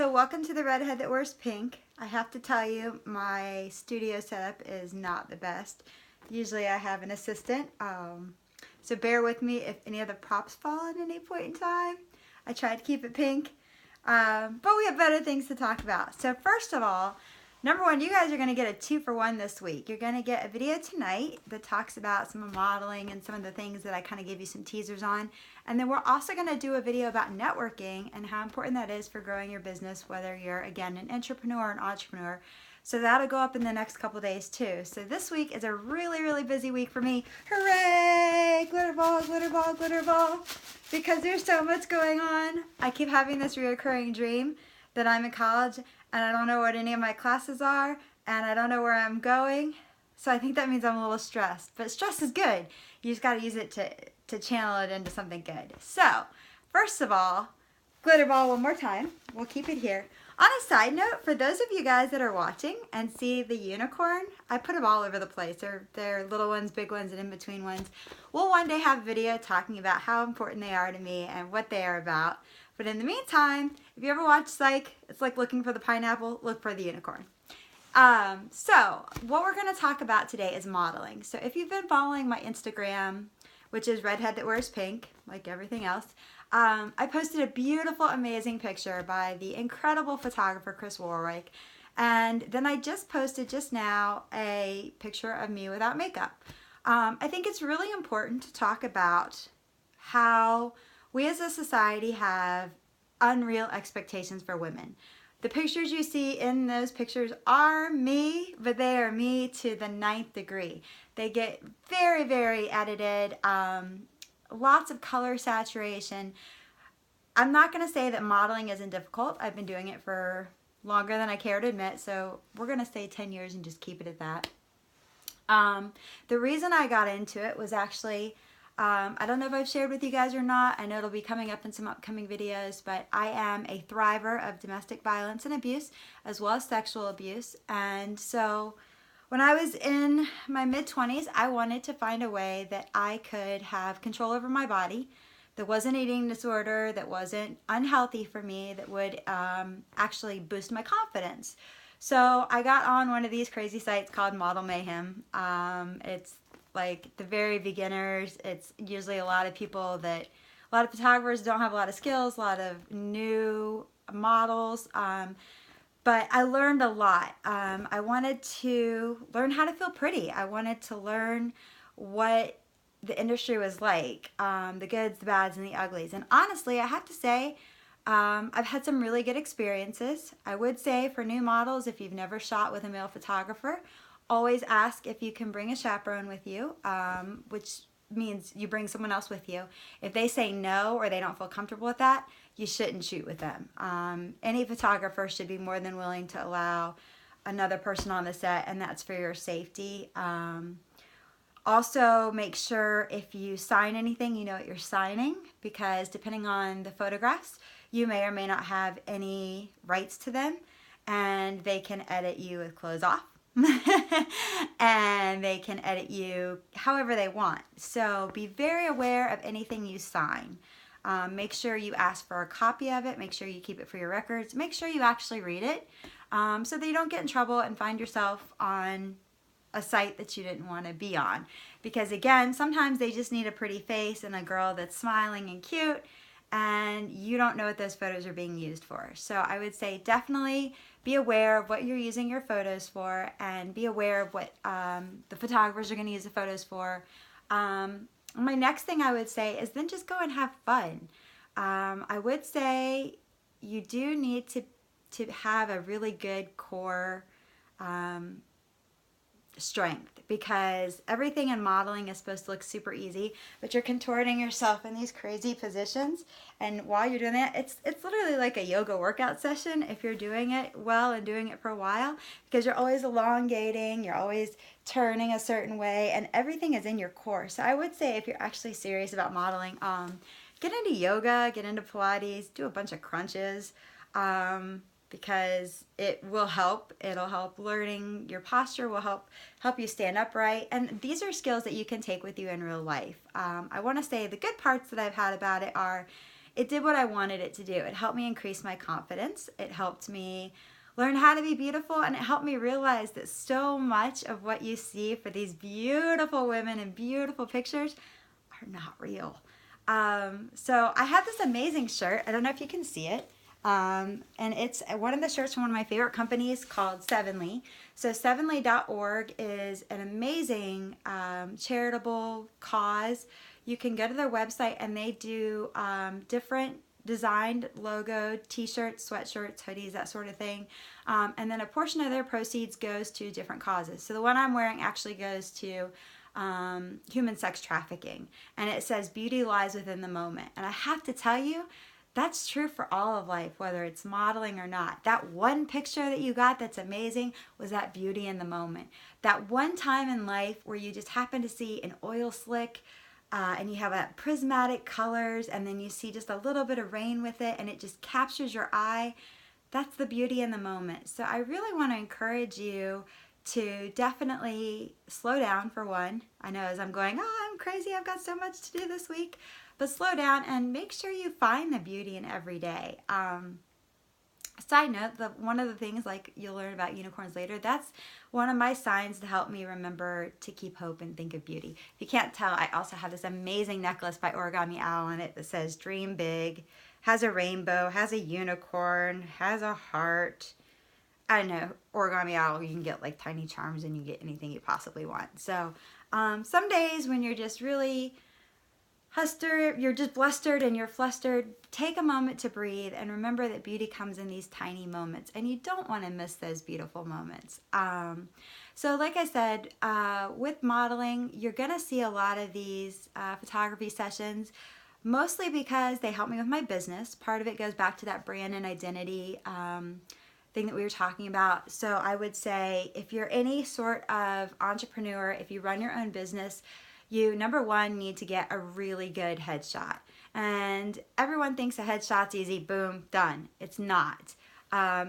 So welcome to the Redhead That Wears Pink. I have to tell you, my studio setup is not the best. Usually I have an assistant, so bear with me if any of the props fall at any point in time. I tried to keep it pink, but we have better things to talk about. So first of all, number one, you guys are going to get a 2-for-1 this week. You're going to get a video tonight that talks about some modeling and some of the things that I kind of gave you some teasers on. And then we're also going to do a video about networking and how important that is for growing your business, whether you're, again, an entrepreneur or an entrepreneur. So that'll go up in the next couple days too. So this week is a really, really busy week for me. Hooray! Glitter ball, glitter ball, glitter ball. Because there's so much going on. I keep having this reoccurring dream that I'm in college and I don't know what any of my classes are and I don't know where I'm going. So I think that means I'm a little stressed. But stress is good. You just got to use it to channel it into something good. So, first of all, glitter ball one more time. We'll keep it here. On a side note, for those of you guys that are watching and see the unicorn, I put them all over the place. They're little ones, big ones, and in-between ones. We'll one day have a video talking about how important they are to me and what they are about. But in the meantime, if you ever watch Psych, it's like looking for the pineapple, look for the unicorn. So, what we're going to talk about today is modeling. So if you've been following my Instagram, which is Redhead That Wears Pink, like everything else, I posted a beautiful, amazing picture by the incredible photographer Chris Warwick. And then I just posted just now a picture of me without makeup. I think it's really important to talk about how we as a society have unreal expectations for women. The pictures you see in those pictures are me, but they are me to the 9th degree. They get very, very edited, lots of color saturation. I'm not going to say that modeling isn't difficult. I've been doing it for longer than I care to admit, so we're going to say 10 years and just keep it at that. The reason I got into it was actually, I don't know if I've shared with you guys or not. I know it'll be coming up in some upcoming videos, but I am a thriver of domestic violence and abuse, as well as sexual abuse. And so when I was in my mid-20s, I wanted to find a way that I could have control over my body, that wasn't an eating disorder, that wasn't unhealthy for me, that would actually boost my confidence. So I got on one of these crazy sites called Model Mayhem. It's like the very beginners. It's usually a lot of photographers don't have a lot of skills, a lot of new models. But I learned a lot. I wanted to learn how to feel pretty. I wanted to learn what the industry was like, the goods, the bads, and the uglies. And honestly, I have to say, I've had some really good experiences. I would say for new models, if you've never shot with a male photographer, always ask if you can bring a chaperone with you, which means you bring someone else with you. If they say no or they don't feel comfortable with that, you shouldn't shoot with them. Any photographer should be more than willing to allow another person on the set, and that's for your safety. Also, make sure if you sign anything, you know what you're signing, because depending on the photographs, you may or may not have any rights to them, and they can edit you with clothes off. And they can edit you however they want. So be very aware of anything you sign. Make sure you ask for a copy of it. Make sure you keep it for your records. Make sure you actually read it, so that you don't get in trouble and find yourself on a site that you didn't want to be on. Because again, sometimes they just need a pretty face and a girl that's smiling and cute, and you don't know what those photos are being used for. So I would say definitely be aware of what you're using your photos for, and be aware of what the photographers are going to use the photos for. My next thing I would say is then just go and have fun. I would say you do need to have a really good core strength, because everything in modeling is supposed to look super easy, but you're contorting yourself in these crazy positions, and while you're doing that, it's literally like a yoga workout session if you're doing it well and doing it for a while, because you're always elongating, you're always turning a certain way, and everything is in your core. So I would say if you're actually serious about modeling, get into yoga, get into Pilates, do a bunch of crunches, because it will help. It'll help learning your posture, will help you stand upright. And these are skills that you can take with you in real life. I want to say the good parts that I've had about it are it did what I wanted it to do. It helped me increase my confidence. It helped me learn how to be beautiful, and it helped me realize that so much of what you see for these beautiful women and beautiful pictures are not real. So I have this amazing shirt. I don't know if you can see it. And it's one of the shirts from one of my favorite companies called Sevenly. So Sevenly.org is an amazing charitable cause. You can go to their website and they do different designed logo t-shirts, sweatshirts, hoodies, that sort of thing. And then a portion of their proceeds goes to different causes. So the one I'm wearing actually goes to human sex trafficking. And it says beauty lies within the moment. And I have to tell you, that's true for all of life, whether it's modeling or not. That one picture that you got that's amazing was that beauty in the moment. That one time in life where you just happen to see an oil slick and you have that prismatic colors, and then you see just a little bit of rain with it and it just captures your eye. That's the beauty in the moment. So I really want to encourage you to definitely slow down for one. I know as I'm going, oh, I'm crazy, I've got so much to do this week. But slow down and make sure you find the beauty in every day. Side note, one of the things, like you'll learn about unicorns later, that's one of my signs to help me remember to keep hope and think of beauty. If you can't tell, I also have this amazing necklace by Origami Owl on it that says dream big, has a rainbow, has a unicorn, has a heart. I don't know, Origami Owl, you can get like tiny charms and you get anything you possibly want. So some days when you're just really you're just blustered and you're flustered, take a moment to breathe and remember that beauty comes in these tiny moments, and you don't want to miss those beautiful moments. So like I said, with modeling, you're going to see a lot of these photography sessions, mostly because they help me with my business. Part of it goes back to that brand and identity thing that we were talking about. So I would say if you're any sort of entrepreneur, if you run your own business, you, number one, need to get a really good headshot. And everyone thinks a headshot's easy, boom, done. It's not.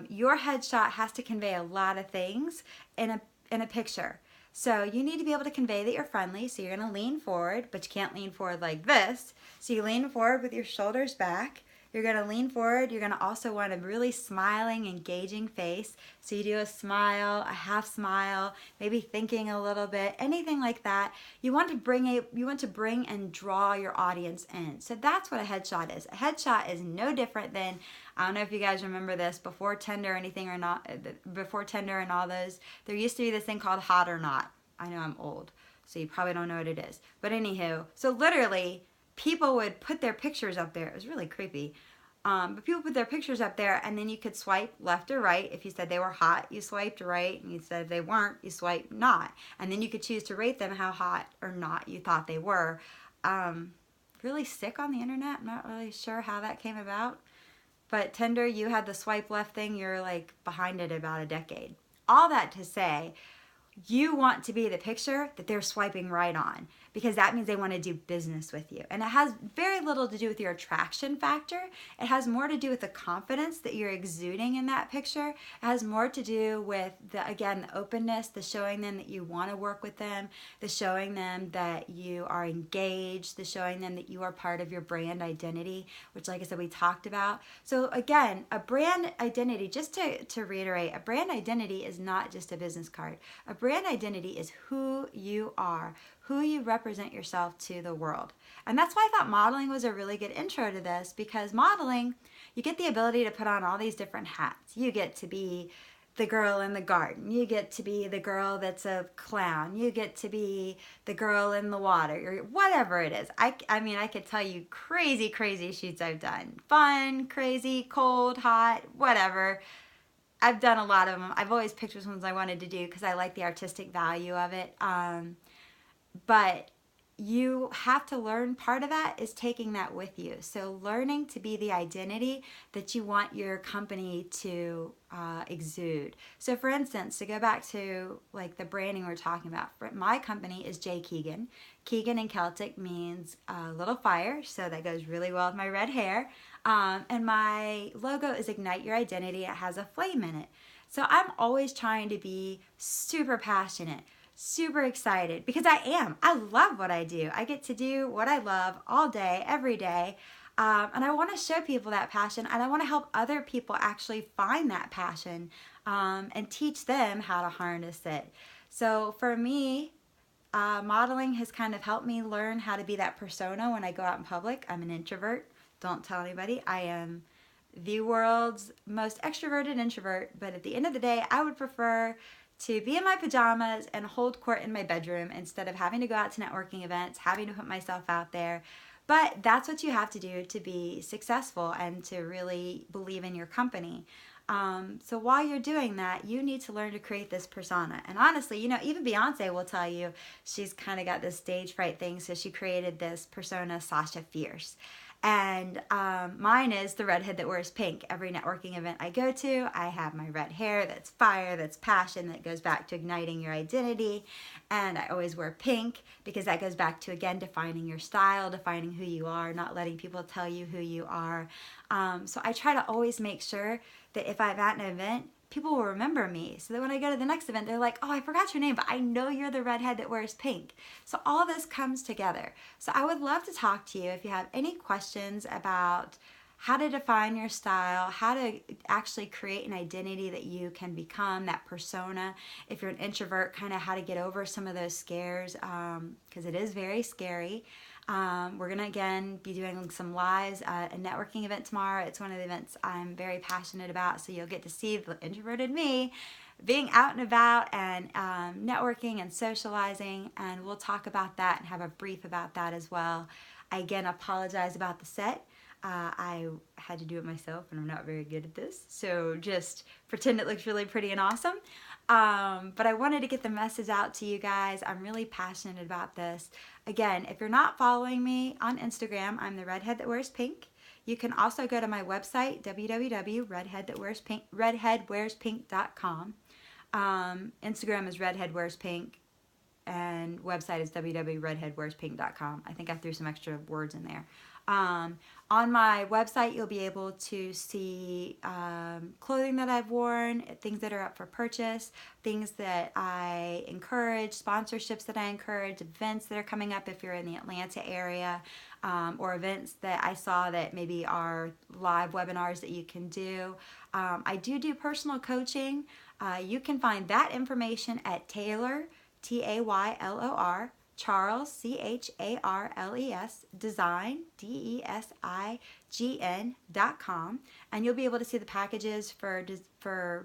Your headshot has to convey a lot of things in a picture. So you need to be able to convey that you're friendly. So you're going to lean forward, but you can't lean forward like this. So you lean forward with your shoulders back. You're going to lean forward. You're going to also want a really smiling, engaging face. So you do a smile, a half smile, maybe thinking a little bit, anything like that. You want to bring and draw your audience in. So that's what a headshot is. A headshot is no different than, I don't know if you guys remember this, before Tinder or anything or not, before Tinder and all those, there used to be this thing called Hot or Not. I know I'm old, so you probably don't know what it is. But anywho, so literally, people would put their pictures up there. It was really creepy. But people put their pictures up there, and then you could swipe left or right. If you said they were hot, you swiped right, and you said they weren't, you swiped not. And then you could choose to rate them how hot or not you thought they were. Really sick on the internet. I'm not really sure how that came about. But Tinder, you had the swipe left thing. You're like behind it about a decade. All that to say, you want to be the picture that they're swiping right on, because that means they want to do business with you. And it has very little to do with your attraction factor. It has more to do with the confidence that you're exuding in that picture. It has more to do with, the openness, the showing them that you want to work with them, the showing them that you are engaged, the showing them that you are part of your brand identity, which, like I said, we talked about. So again, a brand identity, just to reiterate, a brand identity is not just a business card. A brand identity is who you are, who you represent yourself to the world. And that's why I thought modeling was a really good intro to this, because modeling, you get the ability to put on all these different hats. You get to be the girl in the garden. You get to be the girl that's a clown. You get to be the girl in the water, or whatever it is. I mean, I could tell you crazy shoots I've done. Fun, crazy, cold, hot, whatever. I've done a lot of them. I've always picked which ones I wanted to do because I like the artistic value of it. But you have to learn, part of that is taking that with you. So learning to be the identity that you want your company to exude. So for instance, to go back to like the branding we're talking about, my company is J. Keegan. Keegan in Celtic means little fire, so that goes really well with my red hair. And my logo is Ignite Your Identity. It has a flame in it. So I'm always trying to be super passionate, super excited, because I am. I love what I do. I get to do what I love all day, every day. And I want to show people that passion, and I want to help other people actually find that passion and teach them how to harness it. So for me, modeling has kind of helped me learn how to be that persona when I go out in public. I'm an introvert. Don't tell anybody. I am the world's most extroverted introvert, but at the end of the day, I would prefer to be in my pajamas and hold court in my bedroom instead of having to go out to networking events, having to put myself out there. But that's what you have to do to be successful and to really believe in your company. So while you're doing that, you need to learn to create this persona. And honestly, you know, even Beyonce will tell you she's kind of got this stage fright thing, so she created this persona, Sasha Fierce. And mine is the redhead that wears pink. Every networking event I go to, I have my red hair that's fire, that's passion, that goes back to igniting your identity. And I always wear pink because that goes back to, again, defining your style, defining who you are, not letting people tell you who you are. So I try to always make sure that if I'm at an event, people will remember me, so that when I go to the next event, they're like, oh, I forgot your name, but I know you're the redhead that wears pink. So all this comes together. So I would love to talk to you if you have any questions about how to define your style, how to actually create an identity that you can become, that persona. If you're an introvert, kind of how to get over some of those scares, because it is very scary. We're going to, again, be doing some lives at a networking event tomorrow. It's one of the events I'm very passionate about, so you'll get to see the introverted me being out and about and networking and socializing, and we'll talk about that and have a brief about that as well. I, again, apologize about the set. I had to do it myself, and I'm not very good at this, so just pretend it looks really pretty and awesome. But I wanted to get the message out to you guys. I'm really passionate about this. Again, if you're not following me on Instagram, I'm the redhead that wears pink. You can also go to my website, redheadwearspink.com. Instagram is redheadwearspink, and website is www.redheadwearspink.com. I think I threw some extra words in there. On my website, you'll be able to see clothing that I've worn, things that are up for purchase, things that I encourage, sponsorships that I encourage, events that are coming up if you're in the Atlanta area, or events that I saw that maybe are live webinars that you can do. I do personal coaching. You can find that information at Taylor, Taylor, Charles, Charles, Design, Design.com, and you'll be able to see the packages for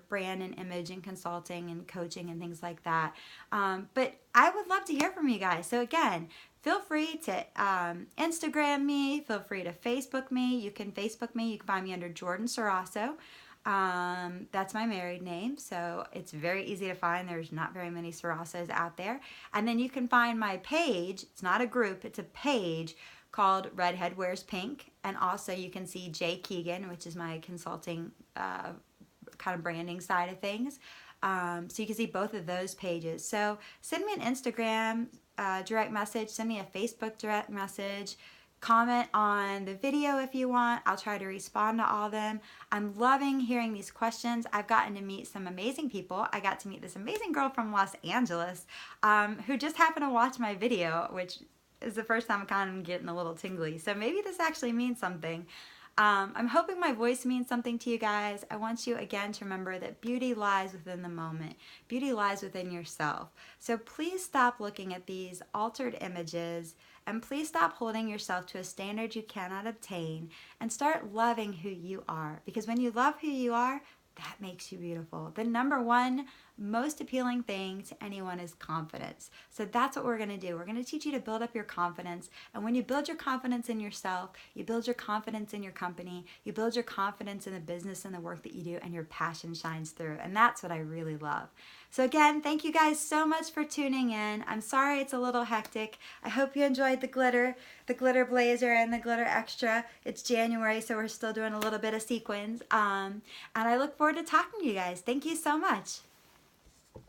brand and image and consulting and coaching and things like that. But I would love to hear from you guys. So again, feel free to Instagram me, feel free to Facebook me. You can Facebook me. You can find me under Jordan Sarasso. That's my married name, so it's very easy to find. There's not very many Sarassos out there. And then you can find my page. It's not a group, it's a page called Redhead Wears Pink. And also you can see Jay Keegan, which is my consulting kind of branding side of things. So you can see both of those pages. So send me an Instagram direct message, send me a Facebook direct message. Comment on the video if you want. I'll try to respond to all of them. I'm loving hearing these questions. I've gotten to meet some amazing people. I got to meet this amazing girl from Los Angeles who just happened to watch my video, which is the first time I'm kind of getting a little tingly. So maybe this actually means something. I'm hoping my voice means something to you guys. I want you again to remember that beauty lies within the moment. Beauty lies within yourself. So please stop looking at these altered images, and please stop holding yourself to a standard you cannot obtain, and start loving who you are. Because when you love who you are, that makes you beautiful. The number one most appealing thing to anyone is confidence. So that's what we're going to do. We're going to teach you to build up your confidence. And when you build your confidence in yourself, you build your confidence in your company, you build your confidence in the business and the work that you do, and your passion shines through. And that's what I really love. So again, thank you guys so much for tuning in. I'm sorry it's a little hectic. I hope you enjoyed the glitter blazer and the glitter extra. It's January, so we're still doing a little bit of sequins. And I look forward to talking to you guys. Thank you so much.